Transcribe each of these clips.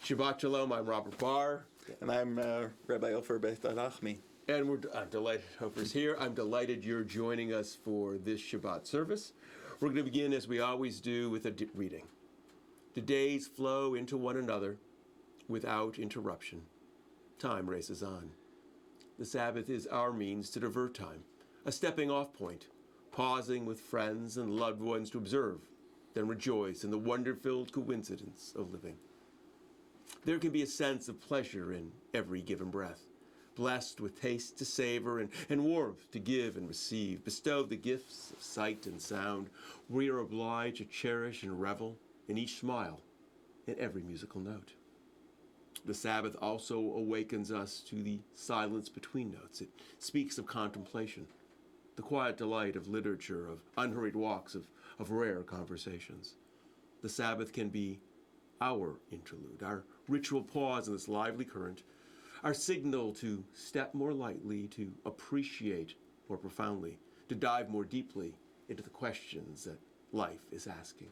Shabbat Shalom, I'm Robert Barr. And I'm Rabbi Ofer Beit Alachmi. And I'm delighted Ofer's here. I'm delighted you're joining us for this Shabbat service. We're going to begin, as we always do, with a reading. The days flow into one another without interruption. Time races on. The Sabbath is our means to divert time, a stepping off point, pausing with friends and loved ones to observe, then rejoice in the wonder-filled coincidence of living. There can be a sense of pleasure in every given breath, blessed with taste to savor and warmth to give and receive, bestowed the gifts of sight and sound. We are obliged to cherish and revel in each smile, in every musical note. The Sabbath also awakens us to the silence between notes. It speaks of contemplation, the quiet delight of literature, of unhurried walks, of rare conversations. The Sabbath can be our interlude, our ritual pause in this lively current, our signal to step more lightly, to appreciate more profoundly, to dive more deeply into the questions that life is asking.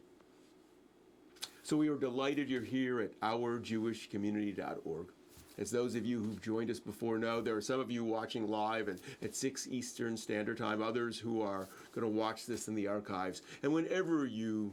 So we are delighted you're here at ourjewishcommunity.org. As those of you who've joined us before know, there are some of you watching live at 6 Eastern Standard Time, others who are going to watch this in the archives. And whenever you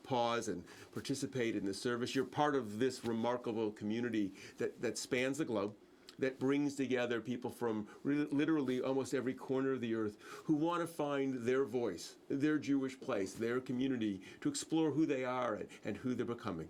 pause and participate in the service, you're part of this remarkable community that spans the globe, that brings together people from literally almost every corner of the earth who want to find their voice, their Jewish place, their community, to explore who they are and who they're becoming.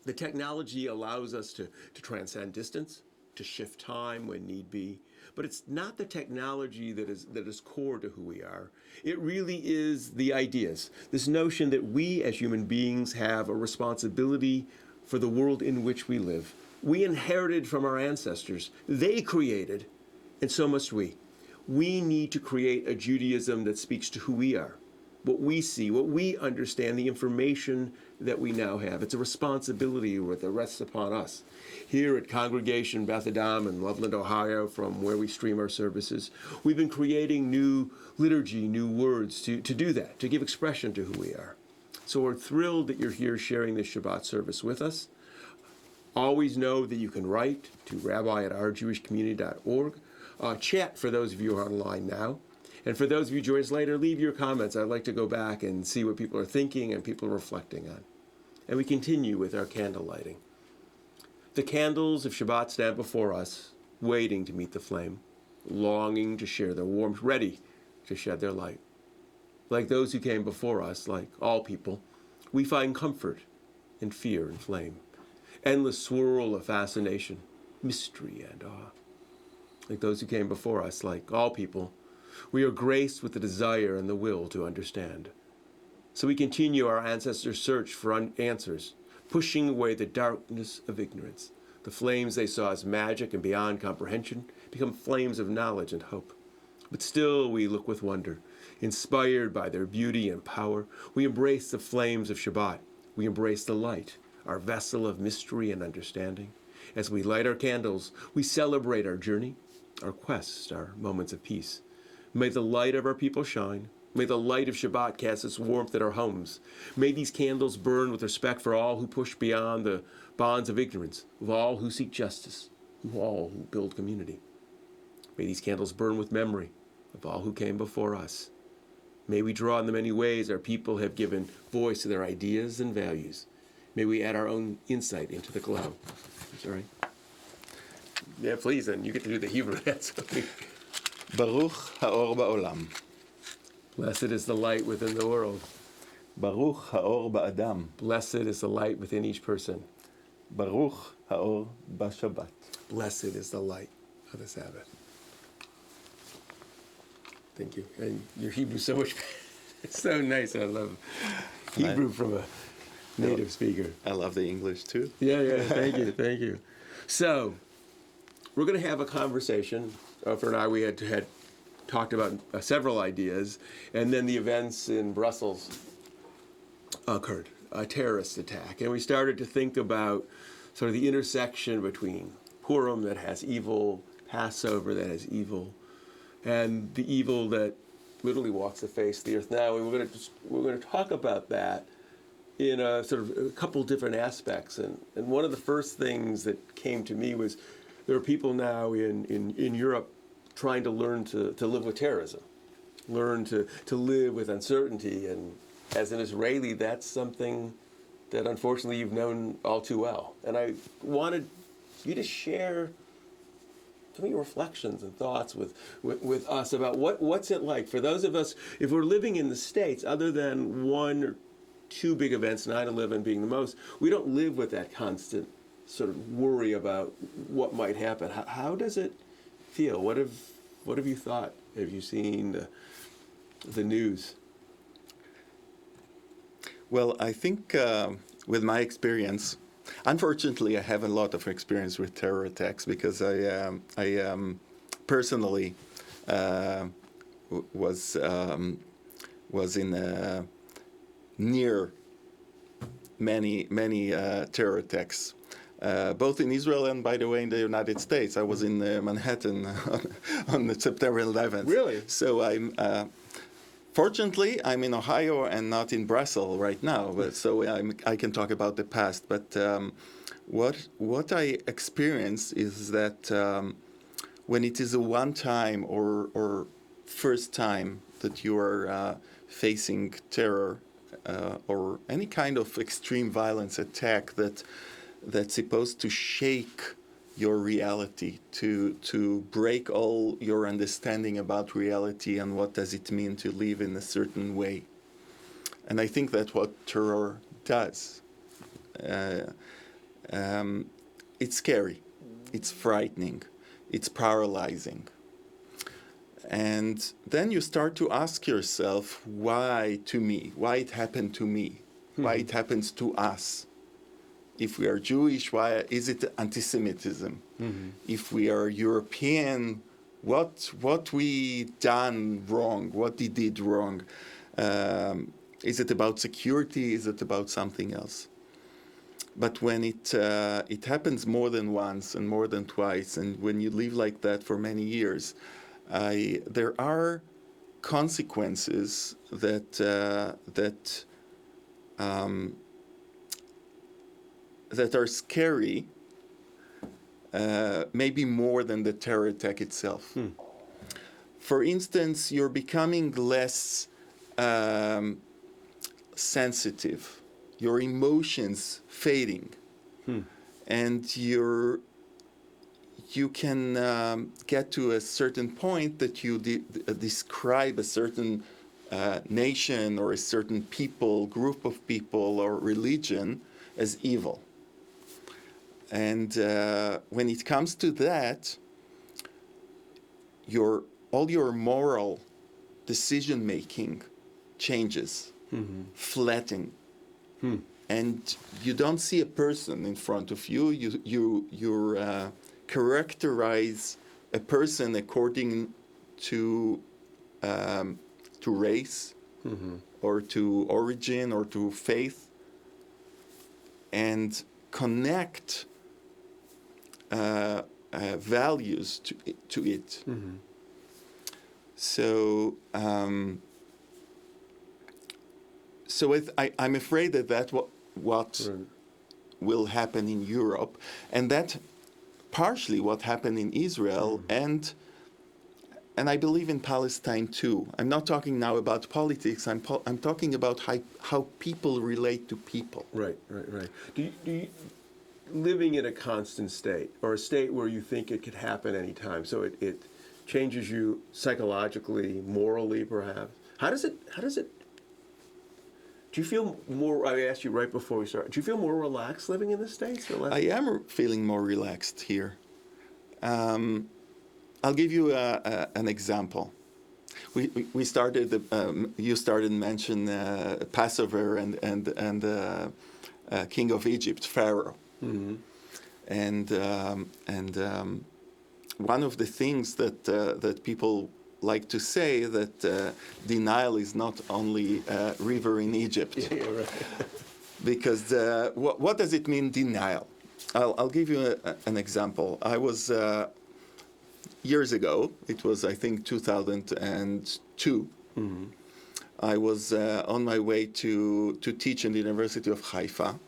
The technology allows us to transcend distance, to shift time when need be, but it's not the technology that is core to who we are. It really is the ideas, this notion that we as human beings have a responsibility for the world in which we live. We inherited from our ancestors. They created, and so must we. We need to create a Judaism that speaks to who we are, what we see, what we understand, the information that we now have. It's a responsibility that rests upon us. Here at Congregation Beth Adam in Loveland, Ohio, from where we stream our services, we've been creating new liturgy, new words to do that, to give expression to who we are. So we're thrilled that you're here sharing this Shabbat service with us. Always know that you can write to rabbi@ourjewishcommunity.org. Chat for those of you who are online now. And for those of you joining us later, leave your comments. I'd like to go back and see what people are thinking and people are reflecting on. And we continue with our candle lighting. The candles of Shabbat stand before us, waiting to meet the flame, longing to share their warmth, ready to shed their light. Like those who came before us, like all people, we find comfort in fear and flame, endless swirl of fascination, mystery and awe. Like those who came before us, like all people, we are graced with the desire and the will to understand. So we continue our ancestors' search for answers, pushing away the darkness of ignorance. The flames they saw as magic and beyond comprehension become flames of knowledge and hope. But still we look with wonder. Inspired by their beauty and power, we embrace the flames of Shabbat. We embrace the light, our vessel of mystery and understanding. As we light our candles, we celebrate our journey, our quest, our moments of peace. May the light of our people shine. May the light of Shabbat cast its warmth in our homes. May these candles burn with respect for all who push beyond the bonds of ignorance, of all who seek justice, of all who build community. May these candles burn with memory of all who came before us. May we draw on the many ways our people have given voice to their ideas and values. May we add our own insight into the glow. Sorry. Yeah, please, and you get to do the Hebrew. That's okay. Baruch haor ba'olam. Blessed is the light within the world. Baruch haor ba'adam. Blessed is the light within each person. Baruch haor ba'Shabbat. Blessed is the light of the Sabbath. Thank you. And your Hebrew's so much, it's so nice. I love Hebrew from a native speaker. I love the English too. Yeah, thank you. So, we're going to have a conversation. Ofer and I, we had talked about several ideas, and then the events in Brussels occurred, a terrorist attack. And we started to think about sort of the intersection between Purim that has evil, Passover that has evil, and the evil that literally walks the face of the earth now. And we're going to talk about that in a sort of a couple different aspects. And one of the first things that came to me was there are people now in Europe trying to learn to live with terrorism, learn to live with uncertainty. And as an Israeli, that's something that unfortunately you've known all too well. And I wanted you to share some of your reflections and thoughts with us about what's it like for those of us, if we're living in the States, other than one or two big events, 9/11 being the most, we don't live with that constant sort of worry about what might happen. How does it feel? What have you thought? Have you seen the news? Well, I think with my experience, unfortunately, I have a lot of experience with terror attacks because I personally was in near many terror attacks, both in Israel and, by the way, in the United States. I was in Manhattan on the September 11th. Really? So fortunately, I'm in Ohio and not in Brussels right now, so I can talk about the past. But what I experienced is that when it is a one-time or first time that you are facing terror or any kind of extreme violence attack that's supposed to shake your reality, to break all your understanding about reality and what does it mean to live in a certain way. And I think that's what terror does. It's scary, it's frightening, it's paralyzing. And then you start to ask yourself, why to me? Why it happened to me? Why it happens to us? If we are Jewish, why is it anti-Semitism? If we are European, what we done wrong? What we did wrong? Is it about security? Is it about something else? But when it happens more than once and more than twice, and when you live like that for many years, there are consequences that are scary, maybe more than the terror attack itself. For instance, you're becoming less sensitive, your emotions fading, and you can get to a certain point that you describe a certain nation or a certain people, group of people or religion as evil. And when it comes to that, all your moral decision-making changes, flattening. And you don't see a person in front of you. You characterize a person according to race or to origin or to faith, and connect values to it. So I'm afraid that what will happen in Europe, and that partially what happened in Israel, and I believe in Palestine too. I'm not talking now about politics. I'm talking about how people relate to people. Right. Do you living in a constant state, or a state where you think it could happen anytime, so it changes you psychologically, morally, perhaps? How does it? Do you feel more? I asked you right before we started. Do you feel more relaxed living in the States, or less? I am feeling more relaxed here. I'll give you an example. We started. You started to mention Passover and King of Egypt, Pharaoh, and one of the things that people like to say that the Nile is not only a river in Egypt. Yeah, right. Because what does it mean, denial? I'll give you an example. I was years ago. It was, I think, 2002. I was on my way to teach in the University of Haifa.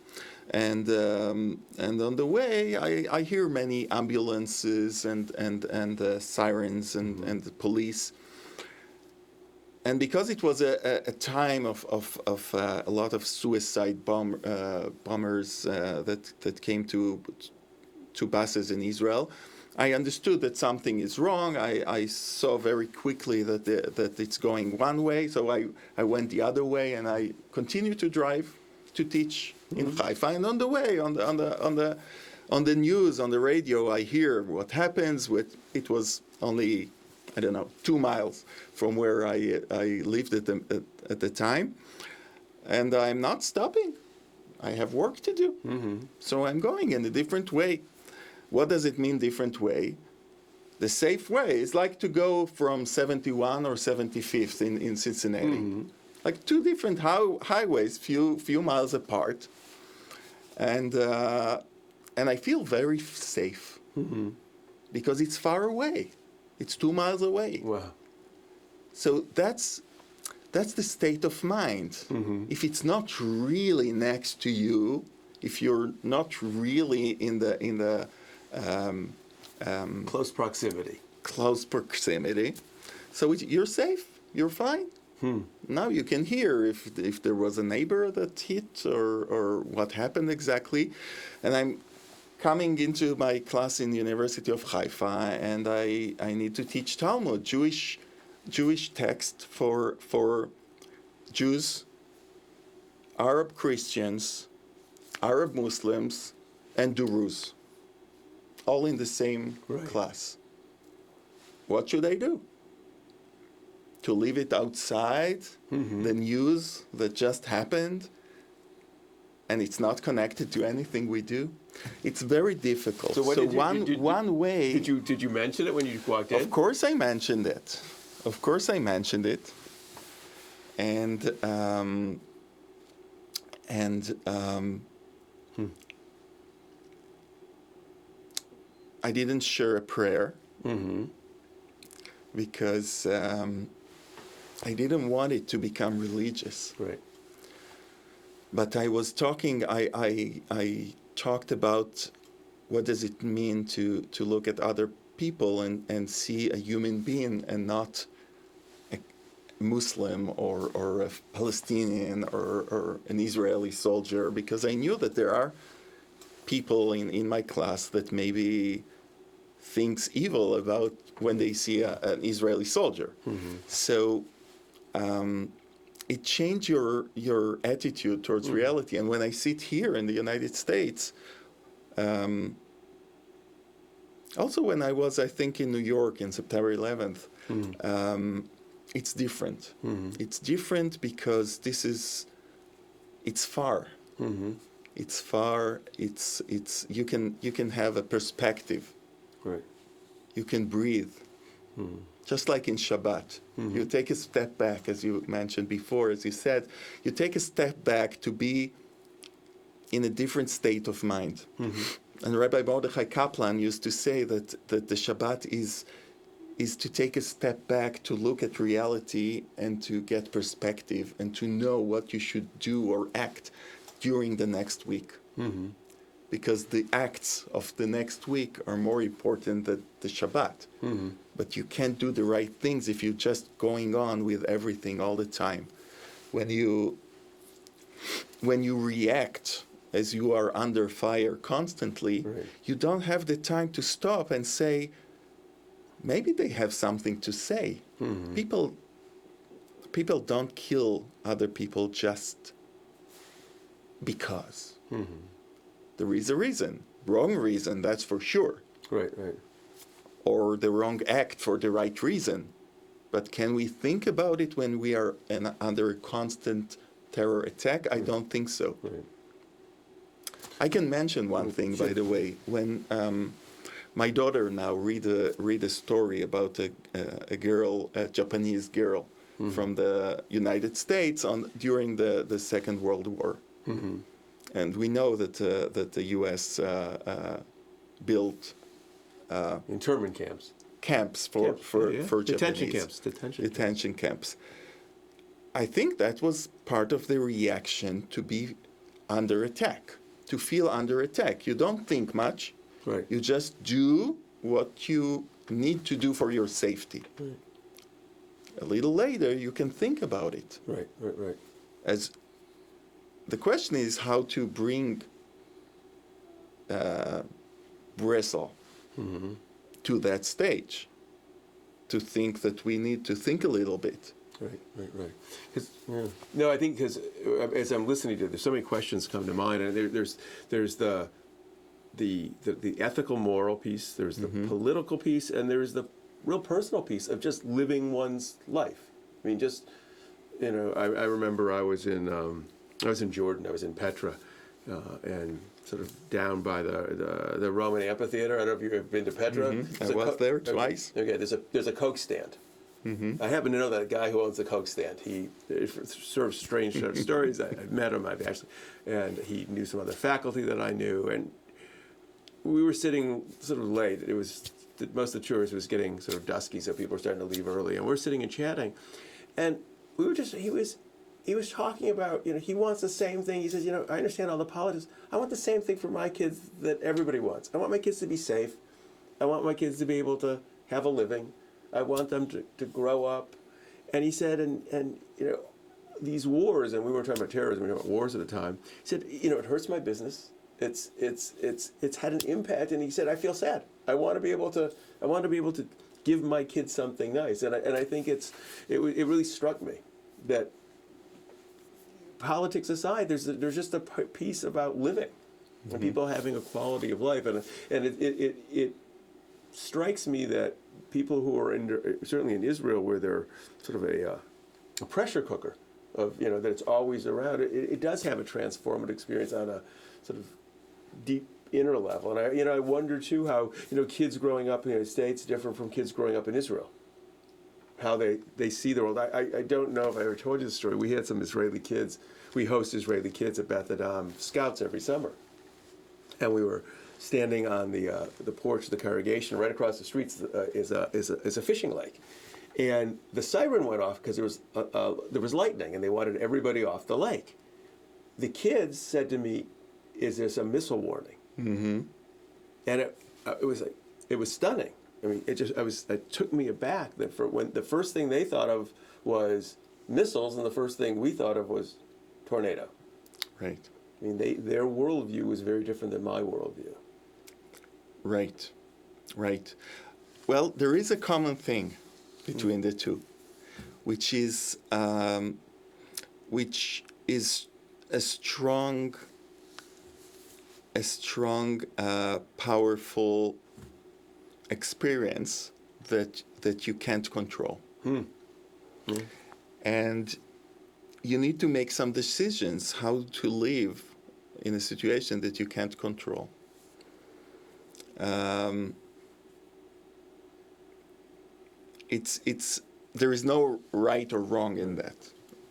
And on the way, I hear many ambulances and sirens and the police. And because it was a time of a lot of suicide bombers that came to buses in Israel, I understood that something is wrong. I saw very quickly that it's going one way, so I went the other way, and I continued to drive to teach in Haifa. And on the way, on the news, on the radio, I hear what happens. It was only, I don't know, 2 miles from where I lived at the time, and I'm not stopping. I have work to do, so I'm going in a different way. What does it mean, different way? The safe way is like to go from 71 or 75th in Cincinnati, like 2 different highways, few miles apart, and I feel very safe because it's far away. It's 2 miles away. Wow. So that's the state of mind. If it's not really next to you, if you're not really in the Close proximity. Close proximity, so you're safe. You're fine. Now you can hear if there was a neighbor that hit or what happened exactly. And I'm coming into my class in the University of Haifa, and I need to teach Talmud, Jewish text for Jews, Arab Christians, Arab Muslims, and Druze, all in the same class. What should I do? To leave it outside, the news that just happened, and it's not connected to anything we do? It's very difficult. So, one way. Did you mention it when you walked in? Of course, I mentioned it. I didn't share a prayer because I didn't want it to become religious. Right. But I was talking. I talked about what does it mean to look at other people and see a human being and not a Muslim or a Palestinian or an Israeli soldier, because I knew that there are people in my class that maybe thinks evil about when they see an Israeli soldier. So it changed your attitude towards reality. And when I sit here in the United States, also when I was, I think, in New York in September 11th, it's different. It's different because it's far. It's far. It's you can have a perspective. Right. You can breathe. Just like in Shabbat. You take a step back, as you mentioned before, as you said, you take a step back to be in a different state of mind. And Rabbi Mordechai Kaplan used to say that the Shabbat is to take a step back, to look at reality and to get perspective and to know what you should do or act during the next week. Because the acts of the next week are more important than the Shabbat. But you can't do the right things if you're just going on with everything all the time. When you react as you are under fire constantly, you don't have the time to stop and say, maybe they have something to say. People don't kill other people just because. There is a reason. Wrong reason, that's for sure. Right. Or the wrong act for the right reason. But can we think about it when we are under a constant terror attack? I don't think so. Right. I can mention one thing, by the way. When my daughter now read a story about a girl, a Japanese girl from the United States during the Second World War. And we know that the U.S. built internment camps. Camps for Detention Japanese. camps. Detention camps. I think that was part of the reaction to be under attack, to feel under attack. You don't think much. Right. You just do what you need to do for your safety. Right. A little later, you can think about it. Right. Right. As the question is how to bring bristle to that stage, to think that we need to think a little bit. Right. 'Cause, yeah. No, I think because as I'm listening to, there's so many questions come to mind, and there's the ethical, moral piece, there's the political piece, and there's the real personal piece of just living one's life. I mean, just I remember I was in Jordan, I was in Petra, and sort of down by the Roman amphitheater. I don't know if you've ever been to Petra. I was there twice. Okay, there's a Coke stand. I happen to know that guy who owns the Coke stand. He sort of strange sort of stories. I met him, and he knew some other faculty that I knew, and we were sitting sort of late. It was most of the tours was getting sort of dusky, so people were starting to leave early, and we're sitting and chatting, and we were just he was talking about he wants the same thing. He says I understand all the politics. I want the same thing for my kids that everybody wants. I want my kids to be safe. I want my kids to be able to have a living. I want them to grow up. And he said, and these wars, and we weren't talking about terrorism, we were talking about wars at the time. He said, it hurts my business. It's had an impact. And he said, I feel sad. I want to be able to give my kids something nice. And I think it really struck me that politics aside, there's just a piece about living and people having a quality of life. And it strikes me that people who are certainly in Israel, where they're sort of a pressure cooker of that it's always around. It does have a transformative experience on a sort of deep inner level. And I wonder too how kids growing up in the United States different from kids growing up in Israel. How they see the world. I don't know if I ever told you the story. We had some Israeli kids. We host Israeli kids at Beth Adam Scouts every summer, and we were standing on the porch of the congregation. Right across the street is a fishing lake, and the siren went off because there was lightning, and they wanted everybody off the lake. The kids said to me, "Is this a missile warning?" Mm-hmm. And it was stunning. I mean, it took me aback that when the first thing they thought of was missiles, and the first thing we thought of was tornado. Right. I mean, their worldview was very different than my worldview. Right. Well, there is a common thing between the two, which is a strong, powerful experience that you can't control. And you need to make some decisions how to live in a situation that you can't control. There is no right or wrong in that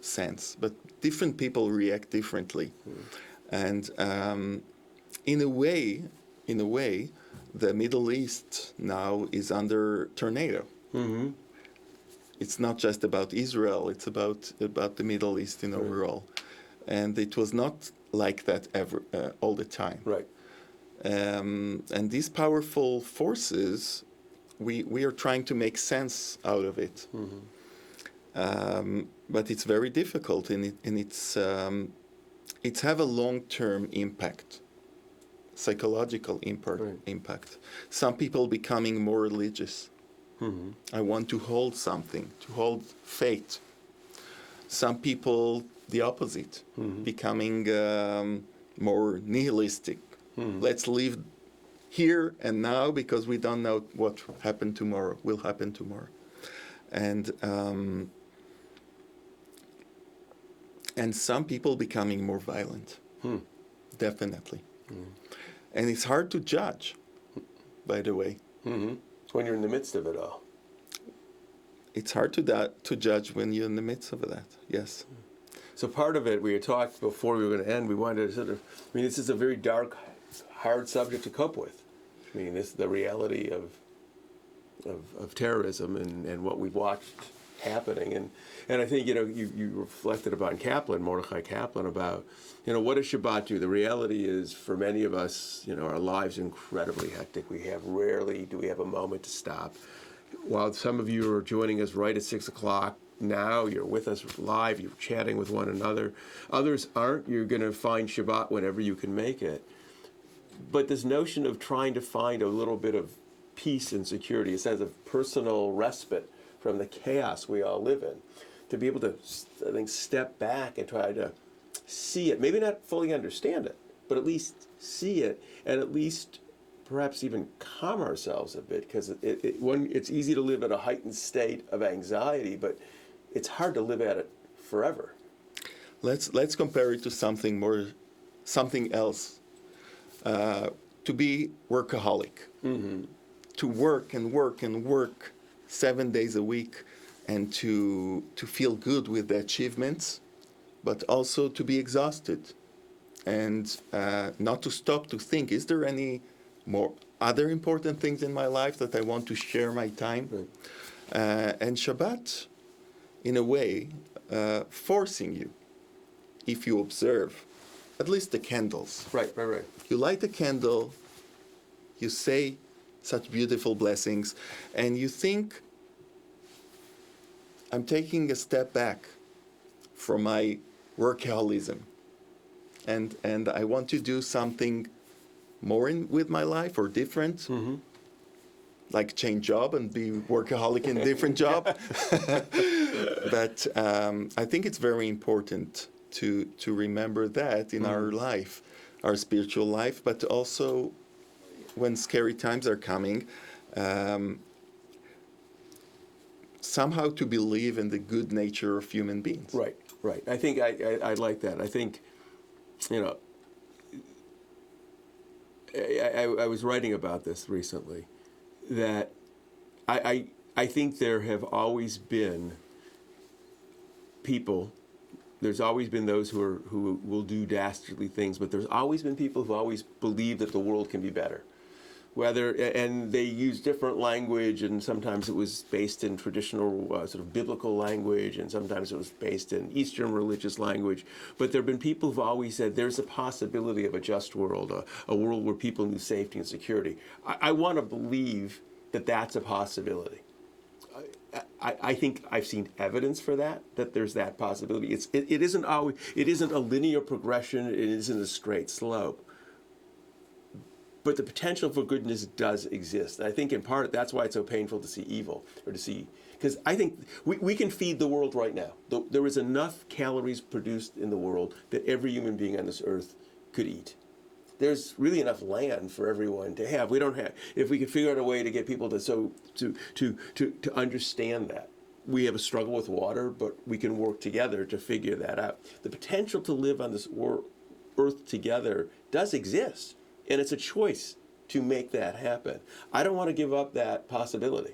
sense, but different people react differently. And in a way, the Middle East now is under tornado. Mm-hmm. It's not just about Israel; it's about the Middle East in overall, and it was not like that ever all the time. Right. And these powerful forces, we are trying to make sense out of it. Mm-hmm. But it's very difficult, and it's have a long-term impact, psychological impact. Some people becoming more religious. Mm-hmm. I want to hold something, to hold faith. Some people, the opposite, becoming more nihilistic. Mm-hmm. Let's live here and now because we don't know what will happen tomorrow. And some people becoming more violent, definitely. And it's hard to judge, by the way. Mm-hmm. When you're in the midst of it all. It's hard to judge when you're in the midst of that, yes. So part of it, we had talked before we were going to end, we wanted to this is a very dark, hard subject to cope with. I mean, this is the reality of terrorism and what we've watched happening. And I think, you reflected upon Mordechai Kaplan, about, what does Shabbat do? The reality is, for many of us, our lives are incredibly hectic. Rarely do we have a moment to stop. While some of you are joining us right at 6 o'clock now, you're with us live, you're chatting with one another. Others aren't. You're going to find Shabbat whenever you can make it. But this notion of trying to find a little bit of peace and security, a sense of personal respite from the chaos we all live in, to be able to, I think, step back and try to see it, maybe not fully understand it, but at least see it, and at least perhaps even calm ourselves a bit, because it's easy to live at a heightened state of anxiety, but it's hard to live at it forever. Let's compare it to something else. To be workaholic, to work and work and work 7 days a week, and to feel good with the achievements, but also to be exhausted, and not to stop to think, is there any more other important things in my life that I want to share my time? Right. And Shabbat, in a way, forcing you, if you observe, at least the candles. Right. You light a candle, you say such beautiful blessings, and you think, I'm taking a step back from my workaholism, and I want to do something more with my life, or different, like change job and be workaholic in a different job. But I think it's very important to remember that in our life, our spiritual life, but also when scary times are coming, somehow to believe in the good nature of human beings. Right. I think I like that. I think, I was writing about this recently, that I think there have always been people. There's always been those who will do dastardly things, but there's always been people who always believe that the world can be better. And they use different language, and sometimes it was based in traditional sort of biblical language, and sometimes it was based in Eastern religious language. But there have been people who've always said there's a possibility of a just world, a world where people knew safety and security. I want to believe that that's a possibility. I think I've seen evidence for that there's that possibility. It isn't a linear progression. It isn't a straight slope. But the potential for goodness does exist. And I think in part that's why it's so painful to see evil, or to see, because I think we can feed the world right now. There is enough calories produced in the world that every human being on this earth could eat. There's really enough land for everyone to have. We don't have. If we could figure out a way to get people to understand that. We have a struggle with water, but we can work together to figure that out. The potential to live on this earth together does exist, and it's a choice to make that happen. I don't want to give up that possibility.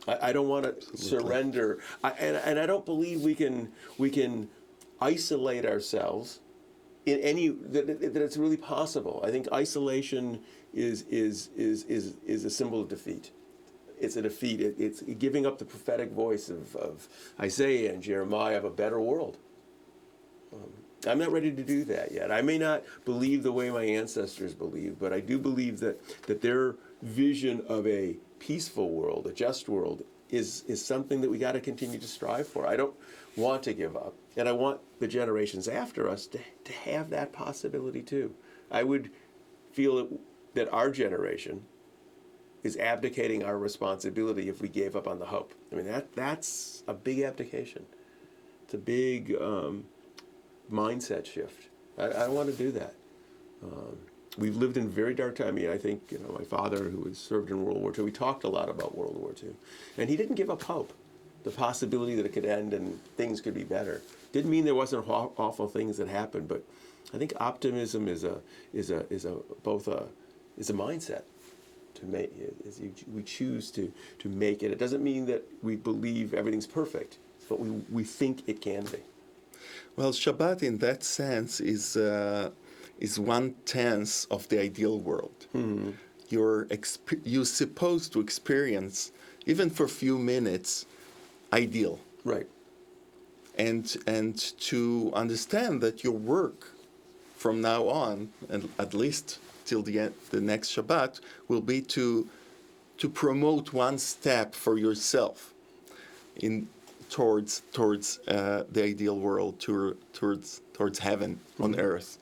I don't want to surrender. And I don't believe we can isolate ourselves in any that it's really possible. I think isolation is a symbol of defeat. It's a defeat. It's giving up the prophetic voice of Isaiah and Jeremiah of a better world. I'm not ready to do that yet. I may not believe the way my ancestors believed, but I do believe that their vision of a peaceful world, a just world, is something that we got to continue to strive for. I don't want to give up, and I want the generations after us to have that possibility too. I would feel that our generation is abdicating our responsibility if we gave up on the hope. I mean, that's a big abdication. It's a big mindset shift. I don't want to do that. We've lived in very dark time. I mean, I think, my father, who was served in World War II, we talked a lot about World War II. And he didn't give up hope, the possibility that it could end and things could be better. Didn't mean there wasn't awful things that happened, but I think optimism is a mindset to make. We choose to make it. It doesn't mean that we believe everything's perfect, but we think it can be. Well, Shabbat in that sense is 1/10 of the ideal world. Mm-hmm. You're supposed to experience, even for a few minutes, ideal. Right. and to understand that your work from now on, and at least till the next Shabbat, will be to promote one step for yourself in towards the ideal world, towards heaven on earth.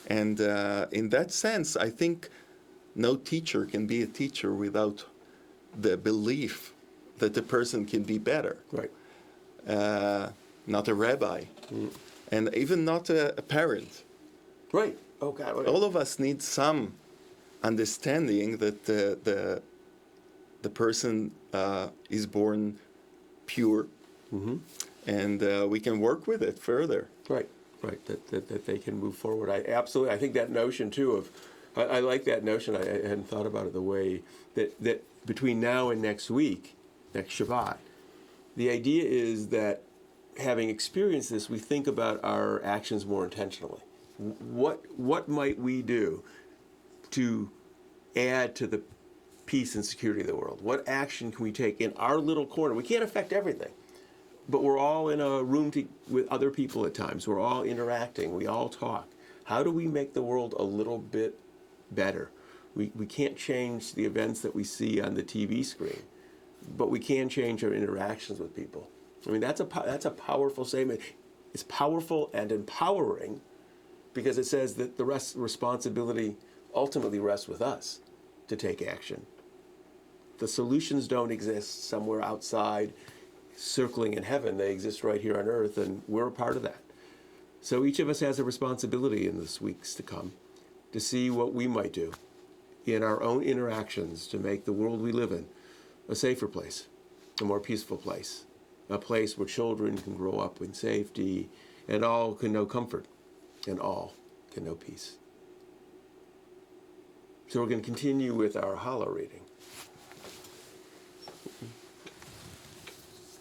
And in that sense, I think no teacher can be a teacher without the belief that the person can be better. Right. Not a rabbi, and even not a parent. Right. Oh, God. All of us need some understanding that the person is born pure, and we can work with it further. Right. Right. That they can move forward. I think that notion, too, of, I like that notion. I hadn't thought about it the way that between now and next week, next Shabbat, the idea is that having experienced this, we think about our actions more intentionally. What might we do to add to the peace and security of the world? What action can we take in our little corner? We can't affect everything, but we're all in a room with other people at times. We're all interacting. We all talk. How do we make the world a little bit better? We can't change the events that we see on the TV screen, but we can change our interactions with people. I mean, that's a powerful statement. It's powerful and empowering because it says that the responsibility ultimately rests with us to take action. The solutions don't exist somewhere outside circling in heaven. They exist right here on earth, and we're a part of that. So each of us has a responsibility in this weeks to come to see what we might do in our own interactions to make the world we live in a safer place, a more peaceful place, a place where children can grow up in safety and all can know comfort and all can know peace. So we're going to continue with our Hallel reading.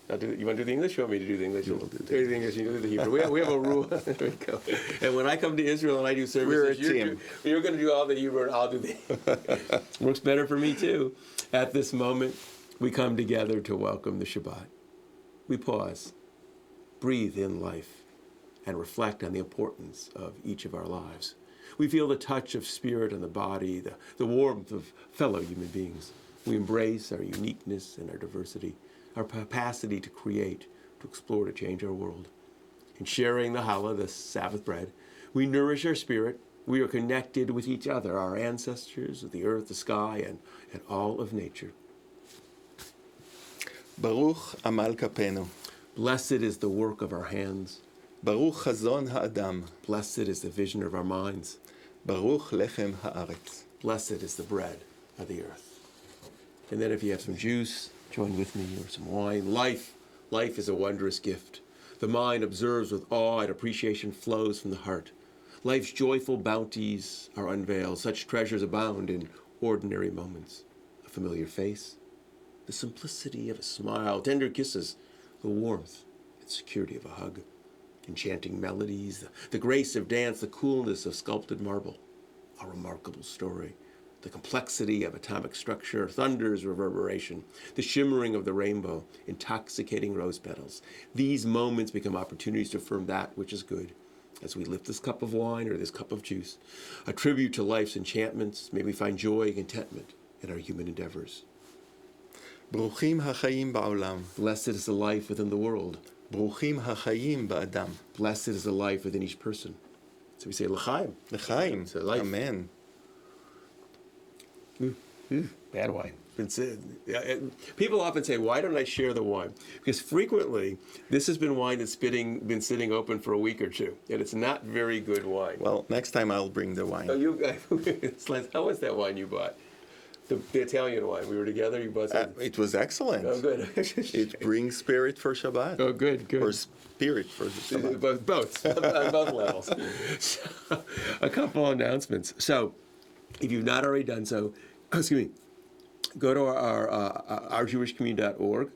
You want to do the English? You want me to do the English? You will do the English. You do the Hebrew. We have a rule. There we go. And when I come to Israel and I do services, We're a team. You're going to do all the Hebrew and I'll do the Works better for me too. At this moment, we come together to welcome the Shabbat. We pause, breathe in life, and reflect on the importance of each of our lives. We feel the touch of spirit on the body, the warmth of fellow human beings. We embrace our uniqueness and our diversity, our capacity to create, to explore, to change our world. In sharing the challah, the Sabbath bread, we nourish our spirit. We are connected with each other, our ancestors, with the earth, the sky, and all of nature. Baruch amal kapenu. Blessed is the work of our hands. Baruch chazon ha'adam. Blessed is the vision of our minds. Baruch lechem haaretz. Blessed is the bread of the earth. And then if you have some juice, join with me, or some wine. Life is a wondrous gift. The mind observes with awe and appreciation flows from the heart. Life's joyful bounties are unveiled. Such treasures abound in ordinary moments. A familiar face, the simplicity of a smile, tender kisses, the warmth and security of a hug, enchanting melodies, the grace of dance, the coolness of sculpted marble, a remarkable story, the complexity of atomic structure, thunder's reverberation, the shimmering of the rainbow, intoxicating rose petals. These moments become opportunities to affirm that which is good. As we lift this cup of wine or this cup of juice, a tribute to life's enchantments, may we find joy and contentment in our human endeavors. Bruchim hachayim ba'olam. Blessed is the life within the world. Bruchim hachayim ba'adam. Blessed is the life within each person. So we say l'chaim. L'chaim. So life. Amen. Bad wine. People often say, why don't I share the wine? Because frequently, this has been wine that's been sitting open for a week or two, and it's not very good wine. Well, next time I'll bring the wine. How was that wine you bought? The Italian wine. We were together. You bought some. It was excellent. Oh, good. It brings spirit for Shabbat. Oh, good. Or spirit for Shabbat. Both. On both levels. So, a couple announcements. So, if you've not already done so, go to our ourjewishcommunity.org.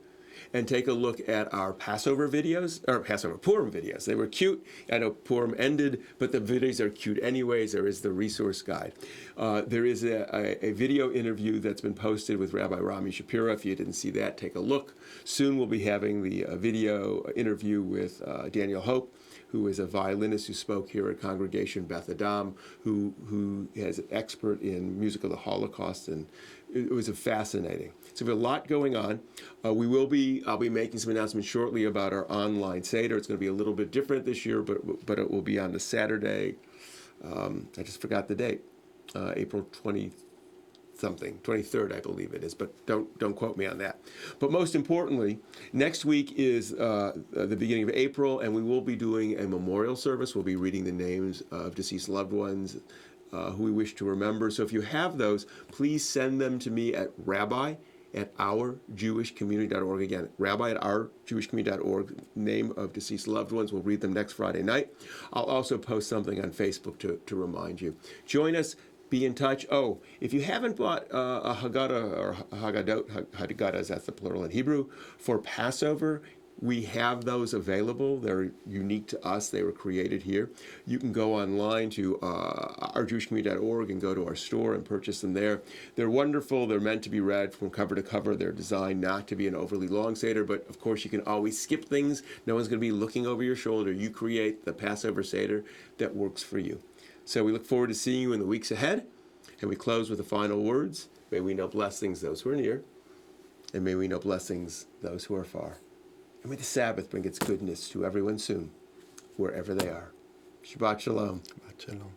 and take a look at our Passover videos, or Passover Purim videos. They were cute. I know Purim ended, but the videos are cute anyways. There is the resource guide. There is a video interview that's been posted with Rabbi Rami Shapira. If you didn't see that, take a look. Soon we'll be having the video interview with Daniel Hope, who is a violinist who spoke here at Congregation Beth Adam, who is an expert in music of the Holocaust, and it was fascinating. So we have a lot going on. I'll be making some announcements shortly about our online Seder. It's going to be a little bit different this year, but it will be on the Saturday. I just forgot the date, April 23rd, I believe it is, but don't quote me on that. But most importantly, next week is the beginning of April, and we will be doing a memorial service. We'll be reading the names of deceased loved ones who we wish to remember. So if you have those, please send them to me at rabbi@ourjewishcommunity.org. Again, rabbi@ourjewishcommunity.org, name of deceased loved ones. We'll read them next Friday night. I'll also post something on Facebook to remind you. Join us. Be in touch. Oh, if you haven't bought a Haggadah or Haggadahs, that's the plural in Hebrew, for Passover, we have those available. They're unique to us. They were created here. You can go online to ourjewishcommunity.org and go to our store and purchase them there. They're wonderful. They're meant to be read from cover to cover. They're designed not to be an overly long Seder, but of course you can always skip things. No one's going to be looking over your shoulder. You create the Passover Seder that works for you. So we look forward to seeing you in the weeks ahead. And we close with the final words. May we know blessings those who are near, and may we know blessings those who are far. And may the Sabbath bring its goodness to everyone soon, wherever they are. Shabbat Shalom. Shabbat Shalom.